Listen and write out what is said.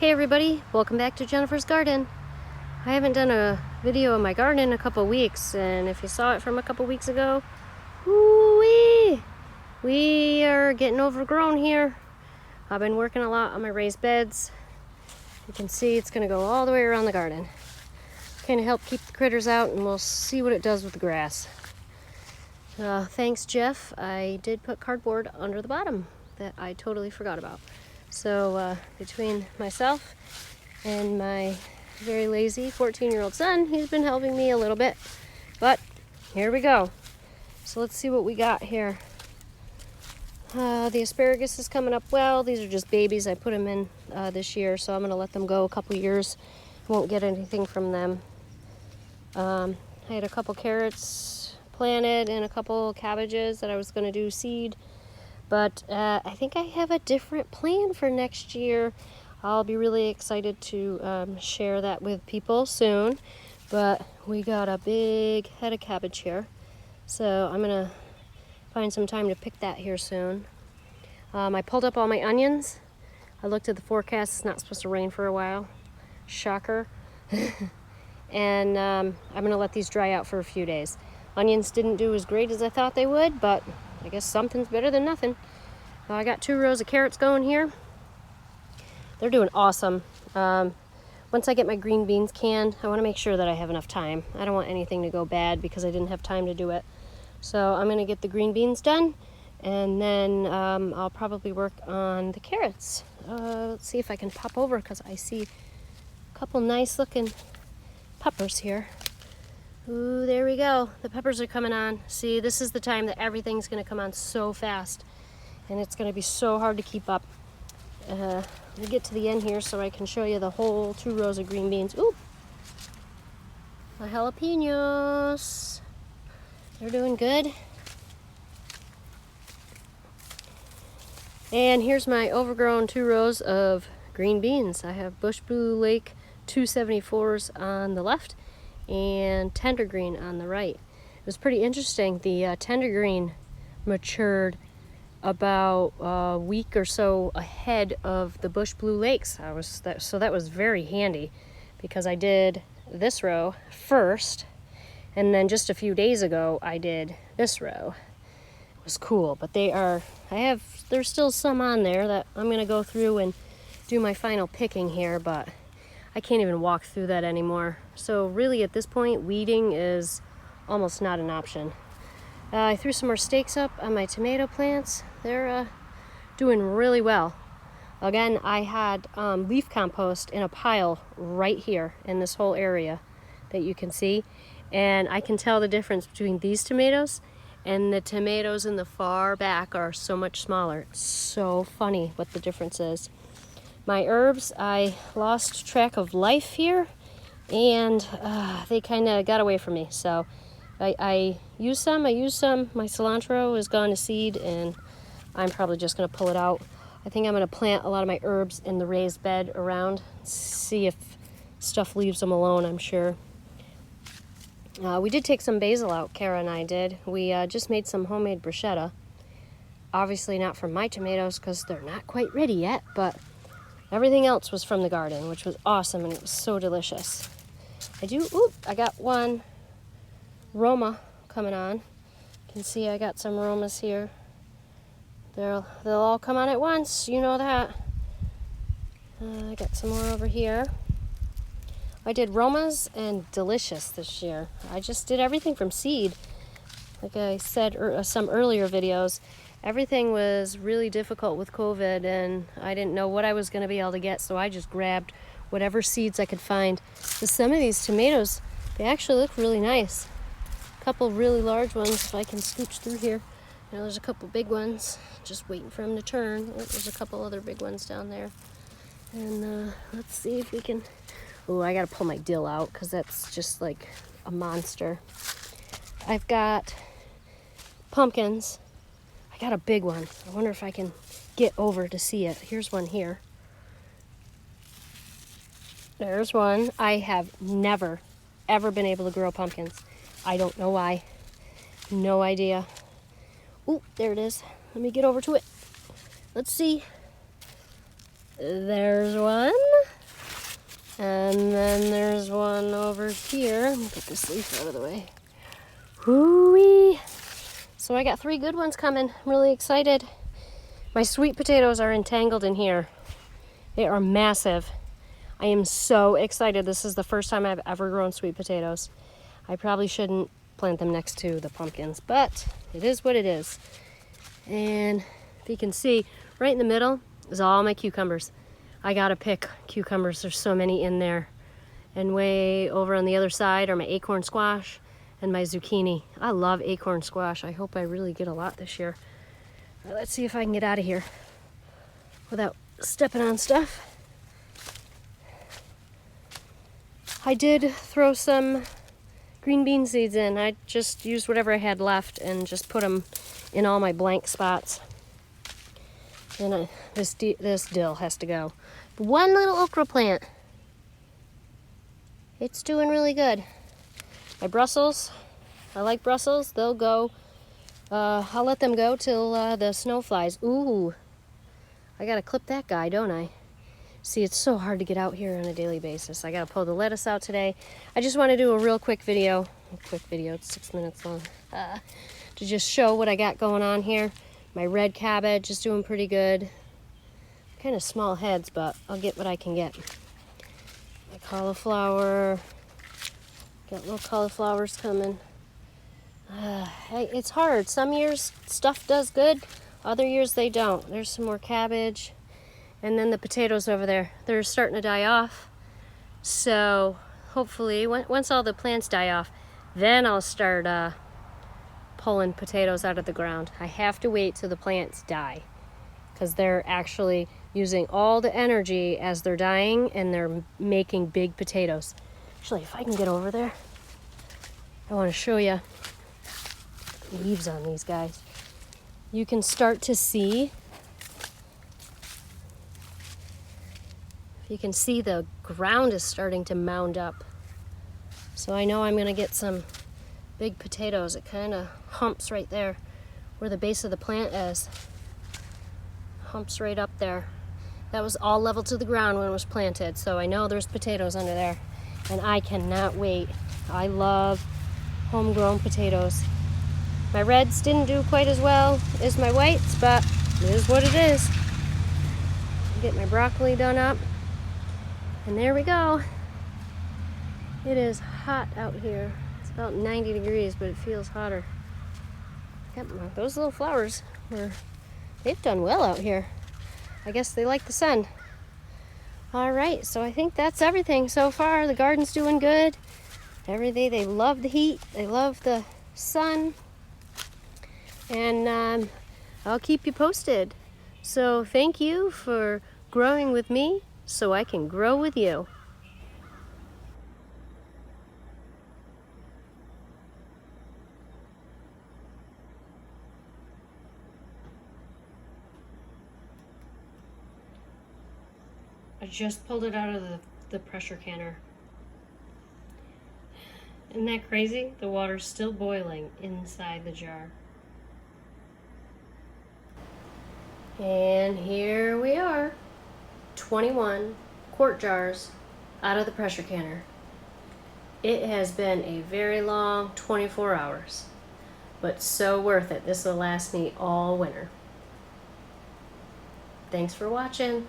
Hey everybody, welcome back to Jennifer's Garden. I haven't done a video of my garden in a couple weeks, and if you saw it from a couple weeks ago, woo-wee, we are getting overgrown here. I've been working a lot on my raised beds. You can see it's going to go all the way around the garden. Kind of help keep the critters out, and we'll see what it does with the grass. Thanks Jeff, I did put cardboard under the bottom that I totally forgot about. So between myself and my very lazy 14-year-old son, he's been helping me a little bit. But here we go. So let's see what we got here. The asparagus is coming up well. These are just babies. I put them in this year, so I'm going to let them go a couple years. Won't get anything from them. I had a couple carrots planted and a couple cabbages that I was going to do seed. But I think I have a different plan for next year. I'll be really excited to share that with people soon. But we got a big head of cabbage here. So I'm going to find some time to pick that here soon. I pulled up all my onions. I looked at the forecast. It's not supposed to rain for a while. Shocker. And I'm going to let these dry out for a few days. Onions didn't do as great as I thought they would, but I guess something's better than nothing. I got 2 rows of carrots going here. They're doing awesome. Once I get my green beans canned, I want to make sure that I have enough time. I don't want anything to go bad because I didn't have time to do it. So I'm going to get the green beans done, and then I'll probably work on the carrots. Let's see if I can pop over because I see a couple nice looking peppers here. Ooh, there we go. The peppers are coming on. See, this is the time that everything's going to come on so fast. And it's going to be so hard to keep up. Let me get to the end here so I can show you the whole 2 rows of green beans. Ooh! My jalapenos. They're doing good. And here's my overgrown 2 rows of green beans. I have Bush Blue Lake 274s on the left and tender green on the right. It was pretty interesting. The tender green matured about a week or so ahead of the Bush Blue Lakes. So that was very handy because I did this row first, and then just a few days ago I did this row. It was cool, but there's still some on there that I'm going to go through and do my final picking here, but I can't even walk through that anymore. So really at this point, weeding is almost not an option. I threw some more stakes up on my tomato plants. They're doing really well. Again, I had leaf compost in a pile right here in this whole area that you can see. And I can tell the difference between these tomatoes and the tomatoes in the far back are so much smaller. It's so funny what the difference is. My herbs, I lost track of life here, and they kind of got away from me. So I used some. My cilantro is gone to seed, and I'm probably just going to pull it out. I think I'm going to plant a lot of my herbs in the raised bed around, see if stuff leaves them alone, I'm sure. We did take some basil out, Kara and I did. We just made some homemade bruschetta. Obviously not from my tomatoes because they're not quite ready yet, but everything else was from the garden, which was awesome, and it was so delicious. I got one Roma coming on. You can see I got some Romas here. They'll all come on at once, you know that. I got some more over here. I did Romas and Delicious this year. I just did everything from seed. Like I said some earlier videos, everything was really difficult with COVID, and I didn't know what I was going to be able to get, so I just grabbed whatever seeds I could find. But some of these tomatoes, they actually look really nice. A couple really large ones, if I can scooch through here. There's a couple big ones, just waiting for them to turn. There's a couple other big ones down there. And let's see if we can... Oh, I got to pull my dill out because that's just like a monster. I've got pumpkins. I got a big one. I wonder if I can get over to see it. Here's one here. There's one. I have never, ever been able to grow pumpkins. I don't know why. No idea. Ooh, there it is. Let me get over to it. Let's see. There's one. And then there's one over here. Let me get this leaf out of the way. Hoo-wee! So I got 3 good ones coming. I'm really excited. My sweet potatoes are entangled in here. They are massive. I am so excited. This is the first time I've ever grown sweet potatoes. I probably shouldn't plant them next to the pumpkins, but it is what it is. And if you can see, right in the middle is all my cucumbers. I gotta pick cucumbers. There's so many in there. And way over on the other side are my acorn squash and my zucchini. I love acorn squash. I hope I really get a lot this year. All right, let's see if I can get out of here without stepping on stuff. I did throw some green bean seeds in. I just used whatever I had left and just put them in all my blank spots. And this dill has to go. But one little okra plant. It's doing really good. My Brussels, I like Brussels. They'll go. I'll let them go till the snow flies. Ooh, I gotta clip that guy, don't I? See, it's so hard to get out here on a daily basis. I gotta pull the lettuce out today. I just want to do a real quick video. It's 6 minutes long. To just show what I got going on here. My red cabbage is doing pretty good. Kind of small heads, but I'll get what I can get. My cauliflower. Got little cauliflowers coming. It's hard. Some years stuff does good. Other years they don't. There's some more cabbage. And then the potatoes over there, they're starting to die off. So hopefully, once all the plants die off, then I'll start pulling potatoes out of the ground. I have to wait till the plants die because they're actually using all the energy as they're dying and they're making big potatoes. Actually, if I can get over there, I want to show you leaves on these guys. You can start to see. You can see the ground is starting to mound up. So I know I'm gonna get some big potatoes. It kind of humps right there where the base of the plant is. Humps right up there. That was all level to the ground when it was planted. So I know there's potatoes under there and I cannot wait. I love homegrown potatoes. My reds didn't do quite as well as my whites, but it is what it is. Get my broccoli done up. And there we go. It is hot out here. It's about 90 degrees, but it feels hotter. Yep, those little flowers, they've done well out here. I guess they like the sun. All right, so I think that's everything so far. The garden's doing good. Every day they love the heat. They love the sun. And I'll keep you posted. So thank you for growing with me so I can grow with you. I just pulled it out of the pressure canner. Isn't that crazy? The water's still boiling inside the jar. And here we are. 21 quart jars out of the pressure canner. It has been a very long 24 hours, but so worth it. This will last me all winter. Thanks for watching.